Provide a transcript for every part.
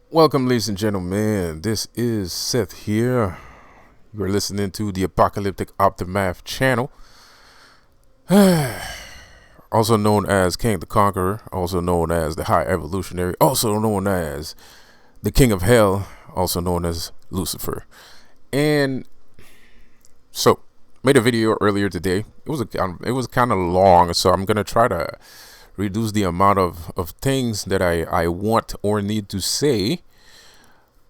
Welcome, ladies and gentlemen. This is Seth here. You are listening to the Apocalyptic Optimath channel, also known as King the Conqueror, also known as the High Evolutionary, also known as the King of Hell, also known as Lucifer. And so, made a video earlier today. It was kind of long, so I'm gonna try to reduce the amount of things that I want or need to say.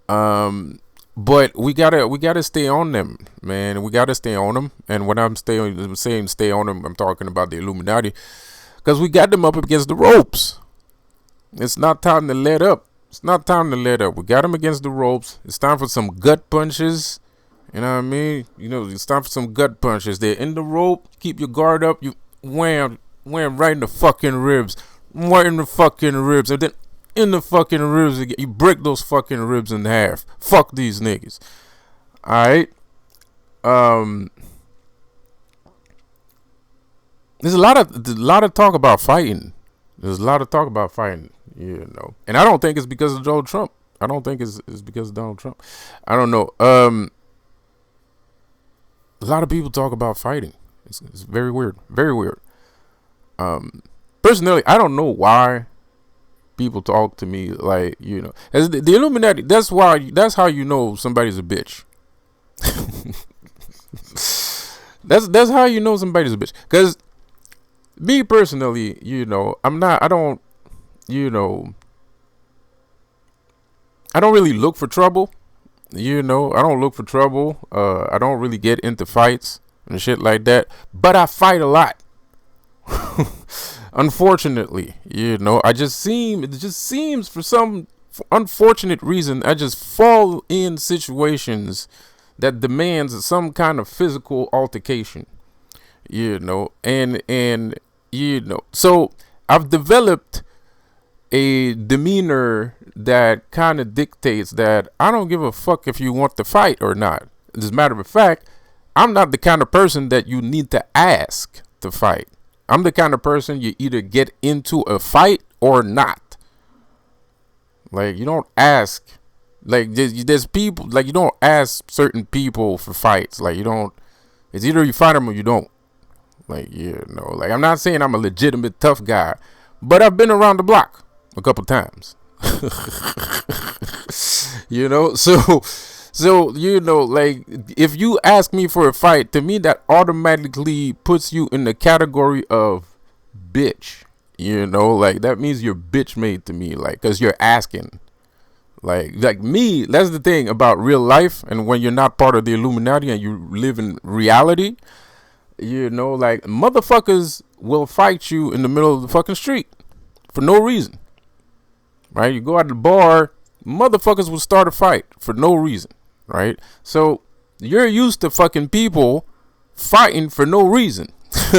But we gotta stay on them, man. We gotta stay on them. And when I'm saying stay on them, I'm talking about the Illuminati, because we got them up against the ropes. It's not time to let up. It's not time to let up. We got them against the ropes. It's time for some gut punches. You know what I mean? It's time for some gut punches. They're in the rope. Keep your guard up. You wham right in the fucking ribs. Right in the fucking ribs. And then in the fucking ribs again. You break those fucking ribs in half. Fuck these niggas. Alright? There's a lot of talk about fighting. There's a lot of talk about fighting, And I don't think it's because of Donald Trump. I don't think it's because of Donald Trump. I don't know. A lot of people talk about fighting. It's very weird. Very weird. Personally, I don't know why people talk to me like, as the Illuminati. That's how you know somebody's a bitch. that's how you know somebody's a bitch. Because me personally, I don't really look for trouble. I don't look for trouble. I don't really get into fights and shit like that. But I fight a lot. Unfortunately, it just seems for some unfortunate reason I just fall in situations that demands some kind of physical altercation. So I've developed a demeanor that kind of dictates that I don't give a fuck if you want to fight or not. As a matter of fact, I'm not the kind of person that you need to ask to fight. I'm the kind of person you either get into a fight or not. Like, you don't ask. Like, there's people, like, you don't ask certain people for fights. Like, you don't. It's either you fight them or you don't. Like, like, I'm not saying I'm a legitimate tough guy, but I've been around the block a couple times. So, like, if you ask me for a fight, to me, that automatically puts you in the category of bitch. Like, that means you're bitch made to me, like, because you're asking. Like me, that's the thing about real life, and when you're not part of the Illuminati and you live in reality, like, motherfuckers will fight you in the middle of the fucking street for no reason. Right? You go out to the bar, motherfuckers will start a fight for no reason. Right? So you're used to fucking people fighting for no reason. So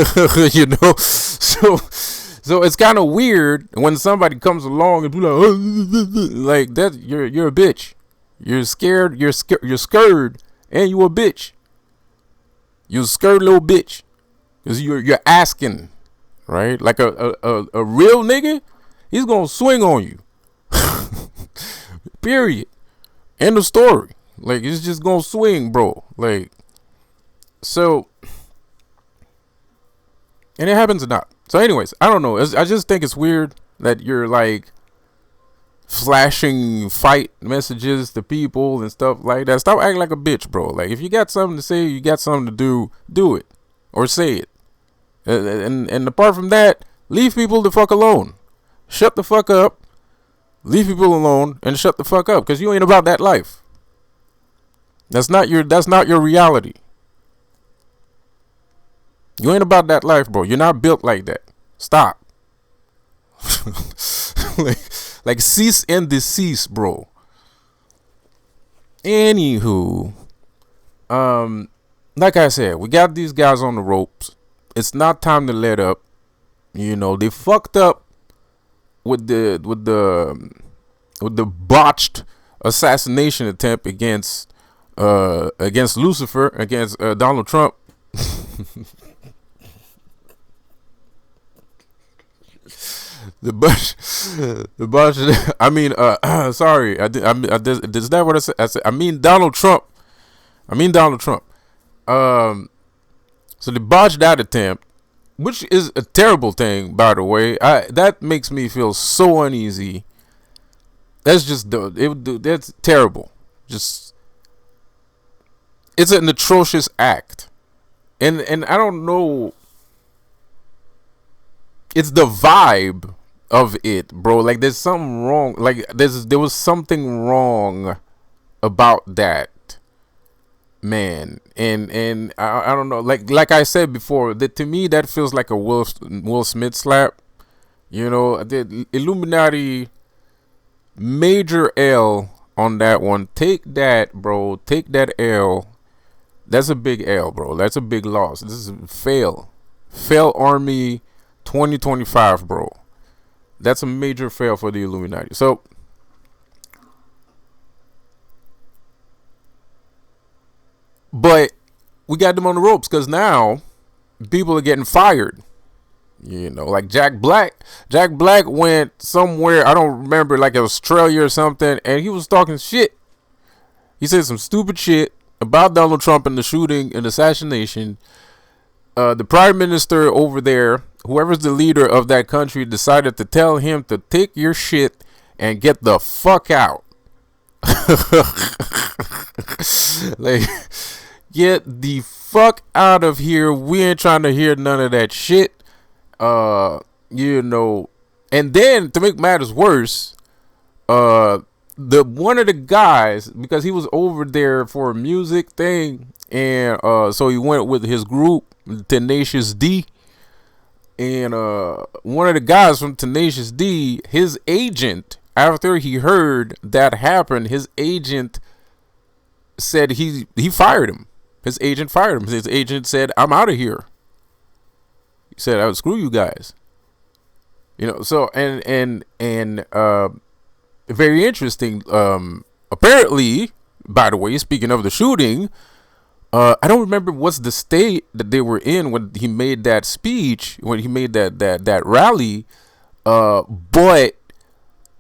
it's kind of weird when somebody comes along and be like that. You're a bitch. You're scared. You're scared, and you a bitch. You scared little bitch, because you're asking, right? Like a real nigga, he's gonna swing on you. Period. End of story. Like, it's just gonna swing, bro. Like, so, and it happens a lot. So, anyways, I don't know. I just think it's weird that you're like flashing fight messages to people and stuff like that. Stop acting like a bitch, bro. Like, if you got something to say, you got something to do it or say it. And apart from that, leave people the fuck alone. Shut the fuck up. Leave people alone and shut the fuck up, because you ain't about that life. That's not your reality. You ain't about that life, bro. You're not built like that. Stop. like cease and desist, bro. Anywho, like I said, we got these guys on the ropes. It's not time to let up. They fucked up with the botched assassination attempt against Lucifer, against Donald Trump. The Bush, the Bush. I mean, sorry. Is that what I said? I mean Donald Trump. I mean Donald Trump. Um, so they botched that attempt, which is a terrible thing, by the way. That makes me feel so uneasy. That's just that's terrible. Just it's an atrocious act, and I don't know. It's the vibe of it, bro. Like there's something wrong. Like there was something wrong about that, man. And I don't know. Like I said before, that to me that feels like a Will Smith slap. You know, the Illuminati major L on that one. Take that, bro. Take that L. That's a big L, bro. That's a big loss. This is fail army 2025, bro. That's a major fail for the Illuminati. So, but we got them on the ropes because now people are getting fired. You know, like Jack Black. Jack Black went somewhere, I don't remember, like Australia or something, and he was talking shit. He said some stupid shit about Donald Trump and the shooting and assassination. The prime minister over there, whoever's the leader of that country, decided to tell him to take your shit and get the fuck out. Like, get the fuck out of here. We ain't trying to hear none of that shit. You know, and then to make matters worse, the one of the guys, because he was over there for a music thing, and so he went with his group Tenacious D, and one of the guys from Tenacious D, his agent, after he heard that happen, his agent said he fired him. His agent fired him. His agent said, "I'm out of here." He said, "I would screw you guys." You know, so and very interesting. Apparently, by the way, speaking of the shooting, I don't remember what's the state that they were in when he made that speech, when he made that rally. But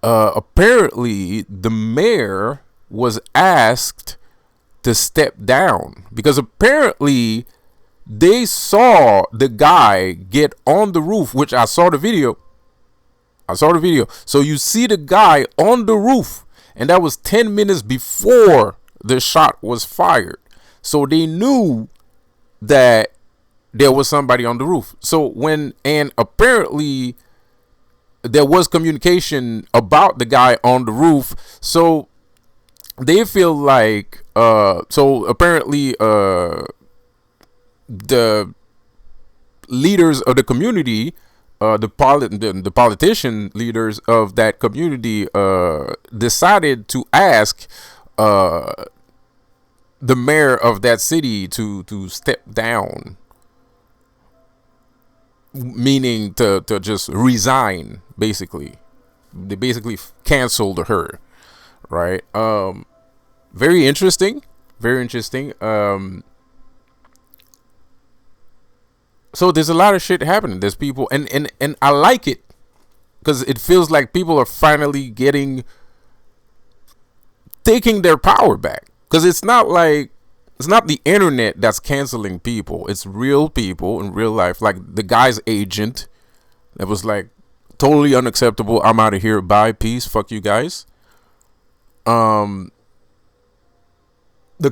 apparently, the mayor was asked to step down because apparently they saw the guy get on the roof, which I saw the video. So you see the guy on the roof, and that was 10 minutes before the shot was fired. So they knew that there was somebody on the roof. So and apparently there was communication about the guy on the roof. So they feel like, so apparently the leaders of the community, the politician leaders of that community decided to ask the mayor of that city to step down, meaning to just resign. Basically, they basically canceled her, right? Very interesting. So there's a lot of shit happening. There's people, and I like it because it feels like people are finally taking their power back. Because it's not the internet that's canceling people. It's real people in real life. Like the guy's agent that was like, totally unacceptable. I'm out of here. Bye. Peace. Fuck you guys. The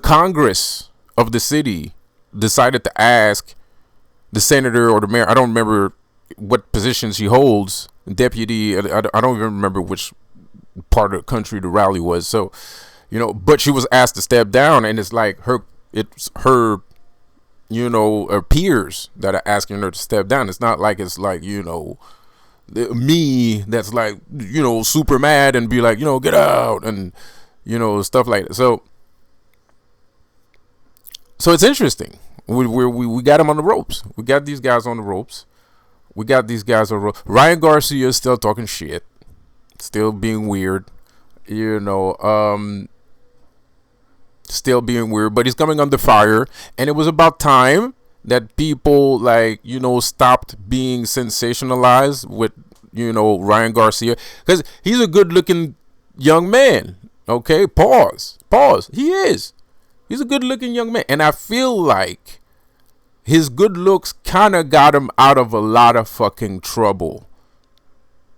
Congress of the city decided to ask the senator or the mayor, I don't remember what position she holds, deputy, I don't even remember which part of the country the rally was. So, you know, but she was asked to step down, and it's like it's her, you know, her peers that are asking her to step down. It's not like it's like, you know, me that's like, you know, super mad and be like, you know, get out and, you know, stuff like that. So it's interesting. We got him on the ropes. We got these guys on the ropes. Ryan Garcia is still talking shit, still being weird, you know, still being weird, but he's coming under fire. And it was about time that people, like, you know, stopped being sensationalized with, Ryan Garcia, because he's a good looking young man. Okay, pause. He is. He's a good looking young man, and I feel like his good looks kind of got him out of a lot of fucking trouble.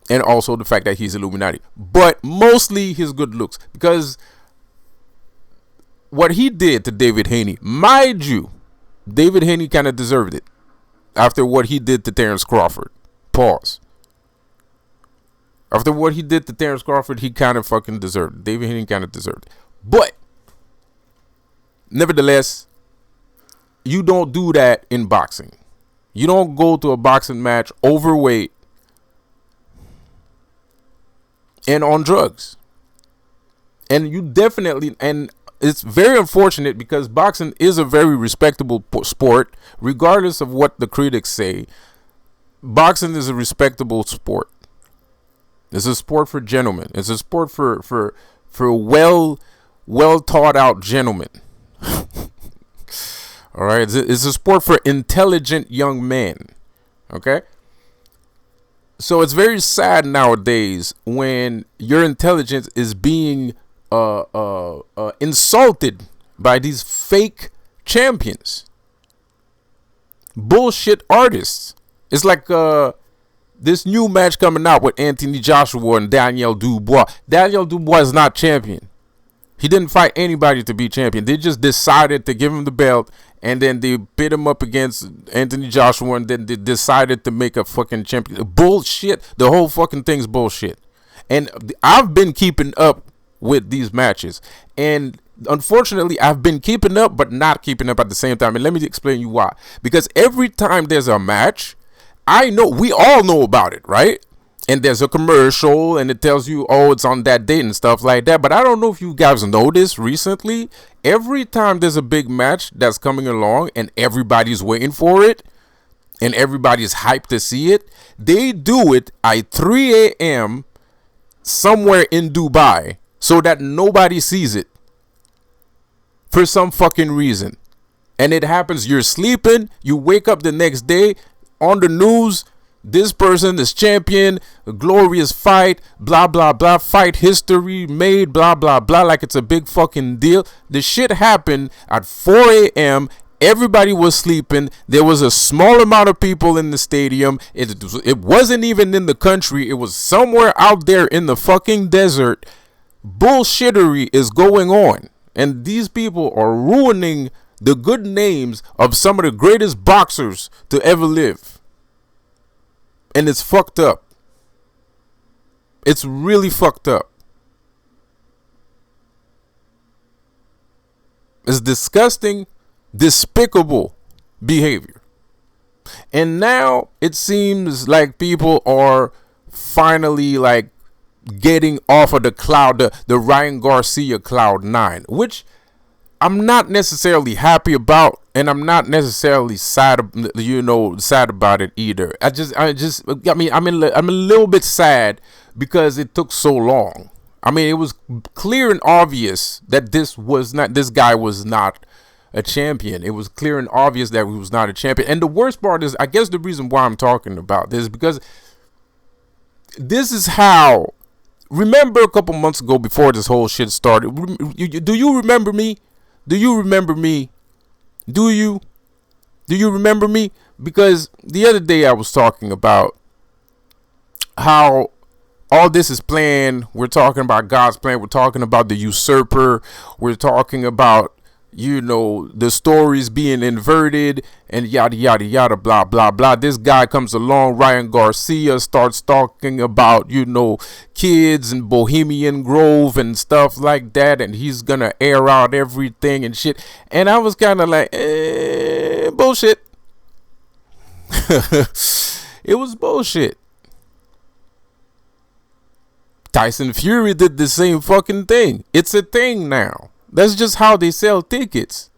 And also the fact that he's Illuminati. But mostly his good looks. Because what he did to David Haney, mind you, David Haney kind of deserved it. After what he did to Terrence Crawford. Pause. After what he did to Terrence Crawford, he kind of fucking deserved it. David Haney kind of deserved it. But, nevertheless, you don't do that in boxing. You don't go to a boxing match overweight and on drugs. And you definitely, and it's very unfortunate because boxing is a very respectable sport, regardless of what the critics say. Boxing is a respectable sport. It's a sport for gentlemen. It's a sport for well thought out gentlemen. All right, it's a sport for intelligent young men. Okay, so it's very sad nowadays when your intelligence is being insulted by these fake champions, bullshit artists. It's like this new match coming out with Anthony Joshua and Daniel Dubois. Daniel Dubois is not champion. He didn't fight anybody to be champion. They just decided to give him the belt, and then they pit him up against Anthony Joshua, and then they decided to make a fucking champion. Bullshit. The whole fucking thing's bullshit. And I've been keeping up with these matches, and unfortunately I've been keeping up but not keeping up at the same time. And let me explain you why. Because every time there's a match, I know, we all know about it, right? And there's a commercial and it tells you, oh, it's on that date and stuff like that. But I don't know if you guys noticed recently, every time there's a big match that's coming along and everybody's waiting for it and everybody's hyped to see it, they do it at 3 a.m. somewhere in Dubai so that nobody sees it for some fucking reason. And it happens, you're sleeping, you wake up the next day on the news, this person is champion, a glorious fight, blah, blah, blah, fight history made, blah, blah, blah, like it's a big fucking deal. The shit happened at 4 a.m. Everybody was sleeping. There was a small amount of people in the stadium. It wasn't even in the country. It was somewhere out there in the fucking desert. Bullshittery is going on. And these people are ruining the good names of some of the greatest boxers to ever live. And it's fucked up. It's really fucked up. It's disgusting, despicable behavior. And now it seems like people are finally like getting off of the cloud, the Ryan Garcia cloud 9, which I'm not necessarily happy about, and I'm not necessarily sad about it either. I'm a little bit sad because it took so long. I mean, it was clear and obvious that this guy was not a champion. It was clear and obvious that he was not a champion. And the worst part is, I guess the reason why I'm talking about this is because this is how, remember a couple months ago before this whole shit started, do you remember me? Do you remember me? Do you remember me? Because the other day I was talking about how all this is planned. We're talking about God's plan. We're talking about the usurper. We're talking about, the stories being inverted and yada, yada, yada, blah, blah, blah. This guy comes along, Ryan Garcia, starts talking about, kids and Bohemian Grove and stuff like that. And he's going to air out everything and shit. And I was kind of like, bullshit. It was bullshit. Tyson Fury did the same fucking thing. It's a thing now. That's just how they sell tickets.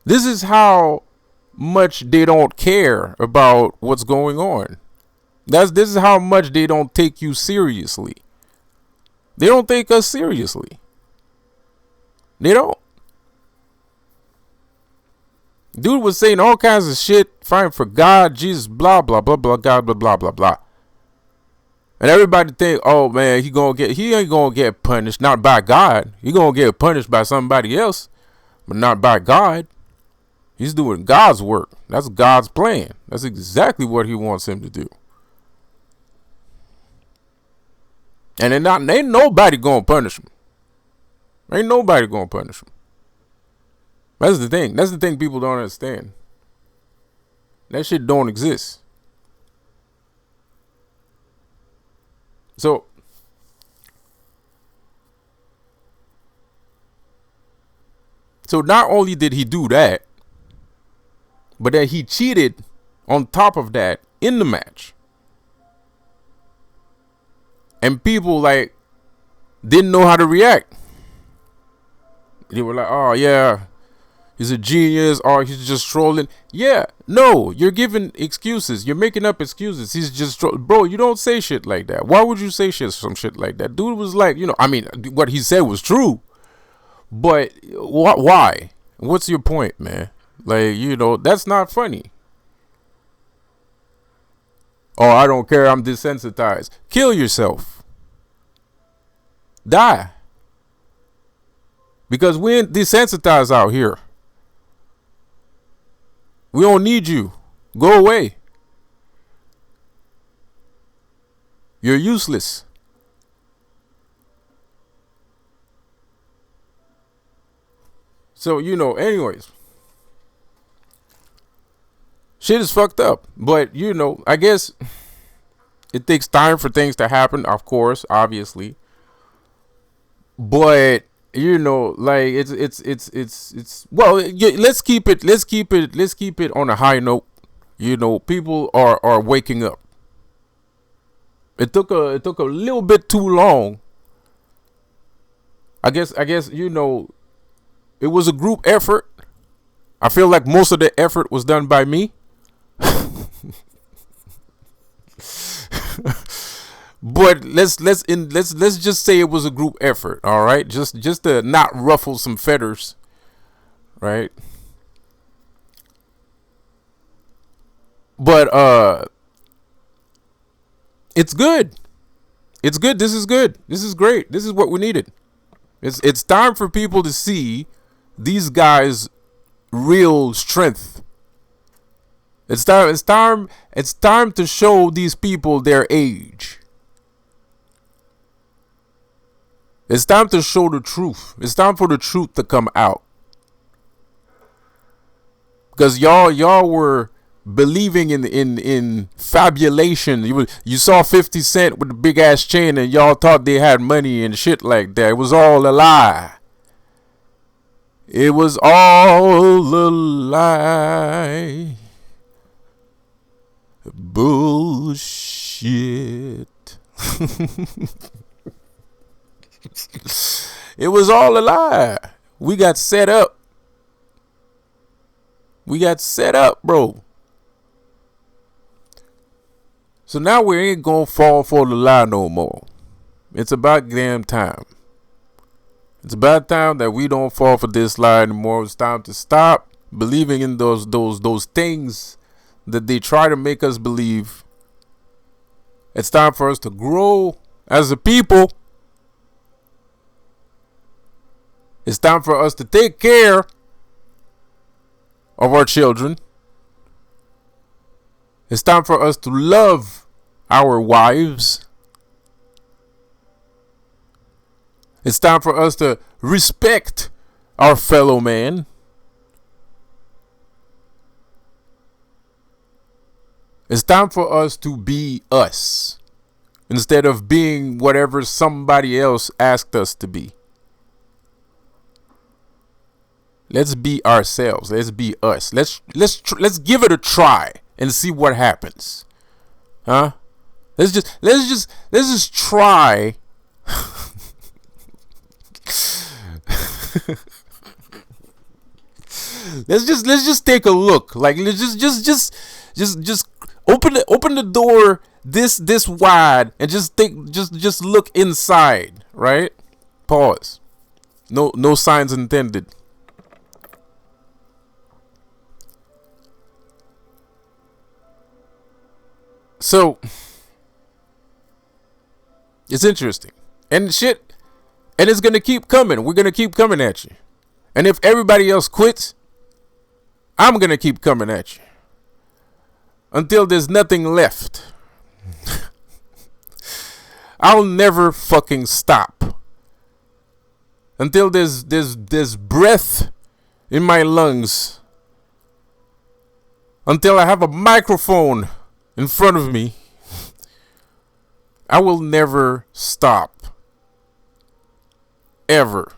This is how much they don't care about what's going on. This is how much they don't take you seriously. They don't take us seriously. They don't. Dude was saying all kinds of shit, fighting for God, Jesus, blah, blah, blah, blah, God, blah, blah, blah, blah. And everybody think, oh man, he ain't gonna get punished, not by God. He gonna get punished by somebody else, but not by God. He's doing God's work. That's God's plan. That's exactly what he wants him to do. And ain't nobody gonna punish him. Ain't nobody gonna punish him. That's the thing. That's the thing people don't understand. That shit don't exist. So not only did he do that, but that he cheated on top of that in the match. And people like didn't know how to react. They were like, oh yeah, he's a genius, or he's just trolling. Yeah, no, you're giving excuses. You're making up excuses. He's just bro, you don't say shit like that. Why would you say some shit like that? Dude was like, I mean, what he said was true. But why? What's your point, man? Like, that's not funny. Oh, I don't care. I'm desensitized. Kill yourself. Die. Because we ain't desensitized out here. We don't need you. Go away. You're useless. So, anyways. Shit is fucked up. But, I guess it takes time for things to happen, of course, obviously. But, like it's well, let's keep it on a high note. People are waking up. It took a little bit too long. I guess it was a group effort. I feel like most of the effort was done by me. But let's just say it was a group effort, all right? Just to not ruffle some feathers, right? But it's good. It's good. This is good. This is great. This is what we needed. It's time for people to see these guys' real strength. It's time to show these people their age. It's time to show the truth. It's time for the truth to come out. Because y'all were believing in fabulation. You saw 50 Cent with the big ass chain and y'all thought they had money and shit like that. It was all a lie. It was all a lie. Bullshit. It was all a lie. We got set up. Bro. So now we ain't gonna fall for the lie no more. It's about damn time. It's about time that we don't fall for this lie anymore. It's time to stop believing in those things that they try to make us believe. It's time for us to grow as a people. It's time for us to take care of our children. It's time for us to love our wives. It's time for us to respect our fellow man. It's time for us to be us instead of being whatever somebody else asked us to be. Let's be ourselves. Let's be us. Let's give it a try and see what happens. Huh? Let's just try. let's just take a look. Like let's just open the door this wide and just look inside, right? Pause. No signs intended. So It's interesting. And shit, and it's gonna keep coming. We're gonna keep coming at you. And if everybody else quits, I'm gonna keep coming at you until there's nothing left. I'll never fucking stop until there's breath in my lungs, until I have a microphone in front of me. I will never stop. Ever.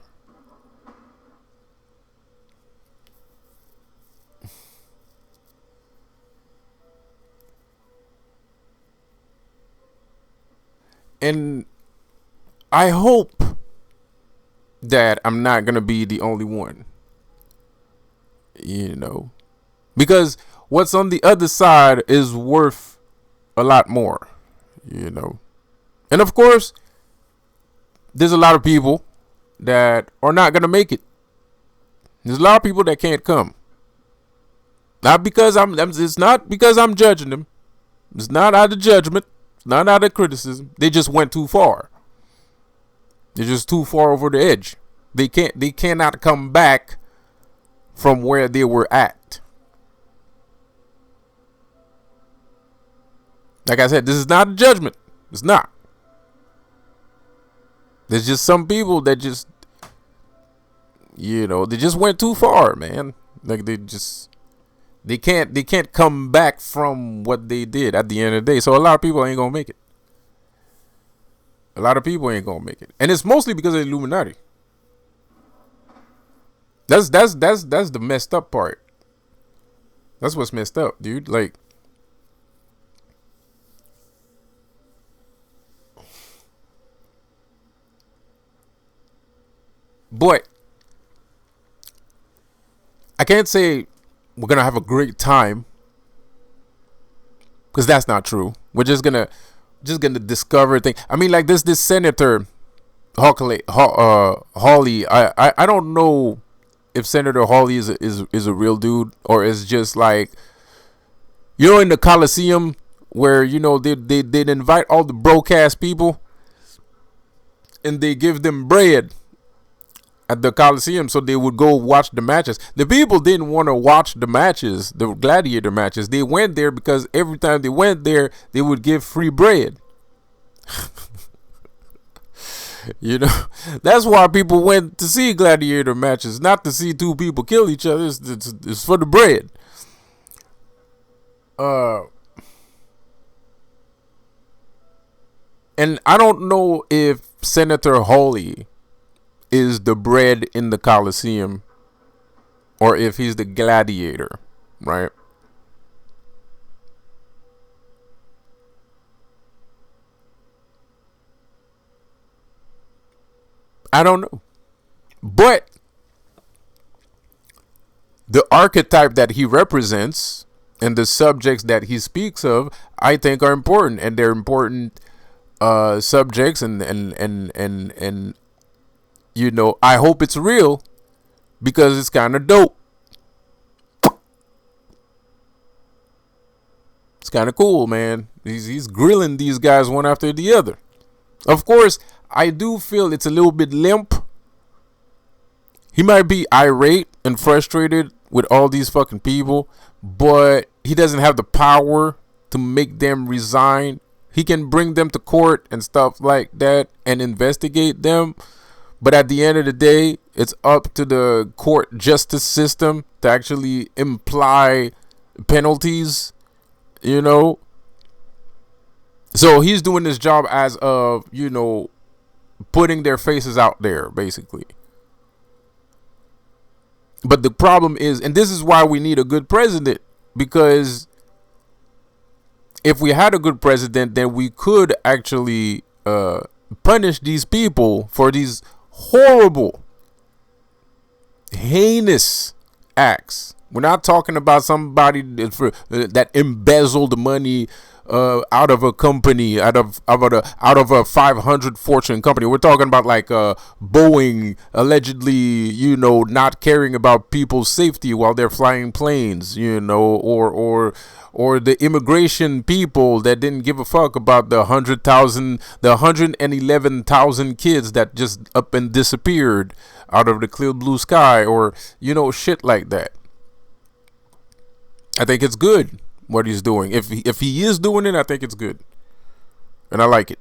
And I hope that I'm not going to be the only one. You know, because what's on the other side is worth a lot more, you know. And of course, there's a lot of people that are not going to make it. There's a lot of people that can't come. Not because it's not because I'm judging them. It's not out of judgment. It's not out of criticism. They just went too far. They're just too far over the edge. They cannot come back from where they were at. Like I said, this is not a judgment. It's not. There's just some people that just, you know, they just went too far, man. Like they can't come back from what they did at the end of the day. So a lot of people ain't gonna make it. A lot of people ain't gonna make it, and it's mostly because of the Illuminati. That's the messed up part. That's what's messed up, dude. Like, but I can't say we're gonna have a great time, because that's not true. We're just gonna discover things. I mean, like this Senator Hawley. I don't know if Senator Hawley is a real dude, or is just like, you know, in the Coliseum where, you know, they'd invite all the broadcast people and they give them bread at the Coliseum so they would go watch the matches. The people didn't want to watch the matches, the gladiator matches. They went there because every time they went there, they would give free bread. You know, that's why people went to see gladiator matches, not to see two people kill each other. It's for the bread. And I don't know if Senator Hawley is the bread in the Coliseum or if he's the gladiator, right? I don't know. But the archetype that he represents and the subjects that he speaks of, I think, are important, and they're important subjects, and you know, I hope it's real because it's kind of dope. It's kind of cool, man. He's grilling these guys one after the other. Of course, I do feel it's a little bit limp. He might be irate and frustrated with all these fucking people, but he doesn't have the power to make them resign. He can bring them to court and stuff like that and investigate them. But at the end of the day, it's up to the court justice system to actually imply penalties, you know. So he's doing this job as of, you know, putting their faces out there, basically. But the problem is, and this is why we need a good president, because if we had a good president, then we could actually punish these people for these horrible, heinous acts. We're not talking about somebody that embezzled money out of a company, out of a 500 Fortune company. We're talking about like Boeing allegedly, not caring about people's safety while they're flying planes, or the immigration people that didn't give a fuck about the 111,000 kids that just up and disappeared out of the clear blue sky, or shit like that. I think it's good what he's doing. If he is doing it, I think it's good, and I like it,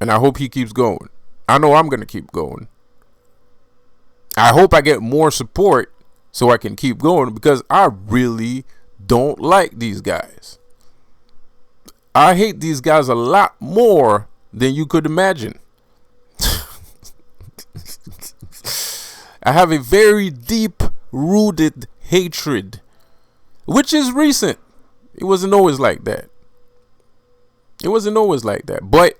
and I hope he keeps going. I know I'm gonna keep going. I hope I get more support so I can keep going, because I really don't like these guys. I hate these guys a lot more than you could imagine. I have a very deep rooted hatred, which is recent. It wasn't always like that. But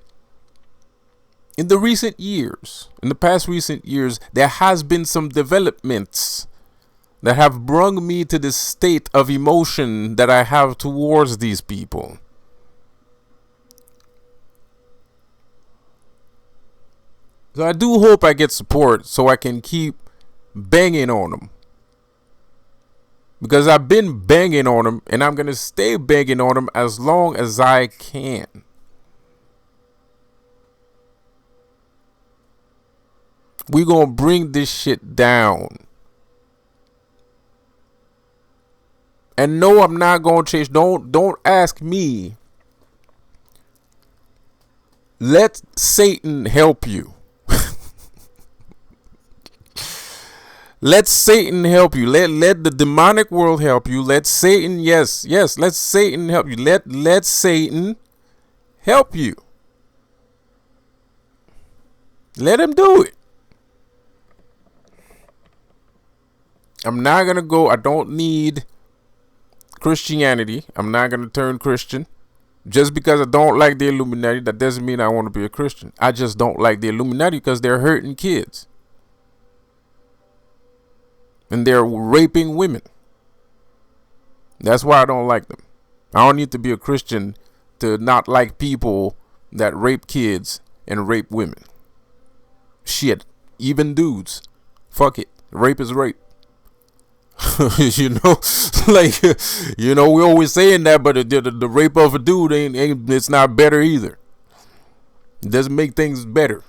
in the past recent years, there has been some developments that have brung me to this state of emotion that I have towards these people. So I do hope I get support so I can keep banging on them. Because I've been banging on them, and I'm going to stay banging on them as long as I can. We're going to bring this shit down. And no, I'm not going to chase. Don't ask me. Let Satan help you. Let Satan help you. Let the demonic world help you. Let Satan, yes, let Satan help you. Let Satan help you. Let him do it. I'm not going to go. I don't need Christianity. I'm not going to turn Christian. Just because I don't like the Illuminati, that doesn't mean I want to be a Christian. I just don't like the Illuminati because they're hurting kids. And they're raping women. That's why I don't like them. I don't need to be a Christian to not like people that rape kids and rape women. Shit. Even dudes. Fuck it. Rape is rape. We're always saying that, but the rape of a dude it's not better either. It doesn't make things better.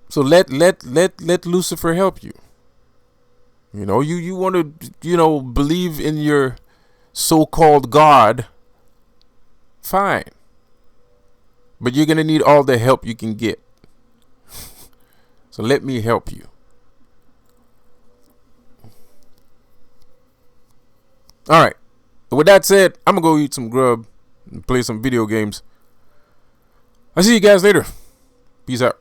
So let Lucifer help you. You want to believe in your so-called God. Fine. But you're going to need all the help you can get. So let me help you. All right. With that said, I'm going to go eat some grub and play some video games. I'll see you guys later. Peace out.